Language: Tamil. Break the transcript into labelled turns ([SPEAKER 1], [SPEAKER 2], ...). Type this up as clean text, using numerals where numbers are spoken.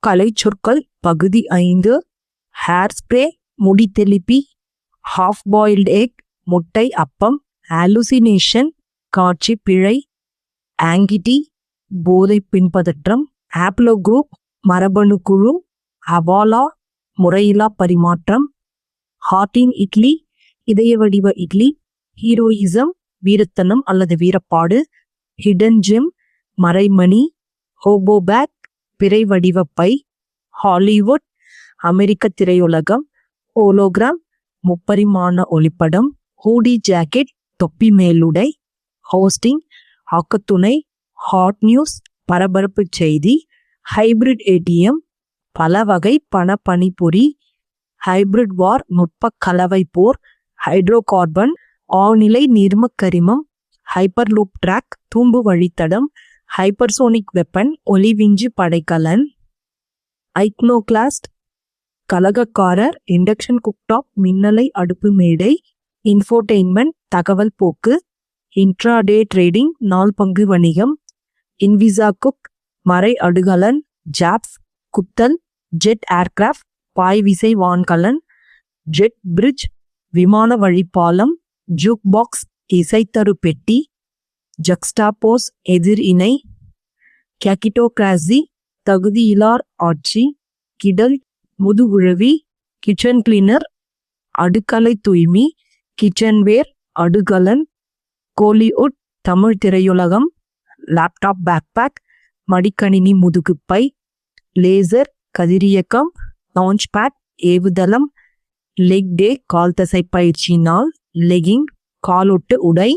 [SPEAKER 1] கலைச்சொற்கள் பகுதி 5. ஹேர் ஸ்ப்ரே, முடி தெளிப்பி, ஹாஃப் பாயில்டு எக், முட்டை அப்பம், ஹாலுசினேஷன், காட்சி பிழை, ஆங்கிட்டி, போதை பின்பதற்றம், ஆப்லோ குரூப், மரபணு குழு, ஹவாலா, முறையில்லா பரிமாற்றம், ஹார்டின் இட்லி, இதய வடிவ இட்லி, ஹீரோயிசம், வீரத்தனம் அல்லது வீரப்பாடு, ஹிடன் ஜெம், மறைமணி, ஹோபோபேக், பிறை வடிவ பை, ஹாலிவுட், அமெரிக்க திரையுலகம், ஹோலோகிராம், முப்பரிமாண ஒளிப்படம், ஹூடி ஜாக்கெட், தொப்பி மேலுடை, ஹோஸ்டிங், ஆக்கத்துணை, ஹாட் நியூஸ், பரபரப்பு செய்தி, ஹைபிரிட் ஏடிஎம், பல வகை பண பணிபுரி, ஹைபிரிட் வார், நுட்ப கலவை போர், ஹைட்ரோ கார்பன், ஆழ்நிலை நீர்ம கரிமம், ஹைப்பர்லூப் ட்ராக், தூம்பு வழித்தடம், ஹைப்பர்சோனிக் வெப்பன், ஒளிவிஞ்சு படைக்கலன், ஐக்னோகிளாஸ்ட், கலகக்காரர், இண்டக்ஷன் குக்டாப், மின்னலை அடுப்பு மேடை, இன்ஃபோடெயின்மெண்ட், தகவல் போக்கு, இன்ட்ராடே ட்ரேடிங், நாள் பங்கு வணிகம், இன்விசா குக், மறை அடுகலன், ஜாப்ஸ், குத்தல், ஜெட் ஏர்கிராஃப்ட், பாய்விசை வான்கலன், ஜெட் பிரிட்ஜ், விமான வழிப்பாலம், ஜூக் பாக்ஸ், இசைத்தரு பெட்டி, ஜக்ஸ்டாபோஸ், எதிர் இணை, கேக்கிட்டோகிராசி, தகுதியிலார் ஆட்சி, கிடல், முதுகுழவி, கிச்சன் கிளீனர், அடுக்கலை தூய்மி, கிச்சன்வேர், அடுகலன், கோலிவுட், தமிழ் திரையுலகம், லேப்டாப் பேக்பேக், மடிக்கணினி முதுகுப்பை, லேசர், கதிரியக்கம், லான்ச் பேட், ஏவுதளம், லெக் டே, கால் தசை பயிற்சி நாள், லெகிங், காலொட்டு உடை,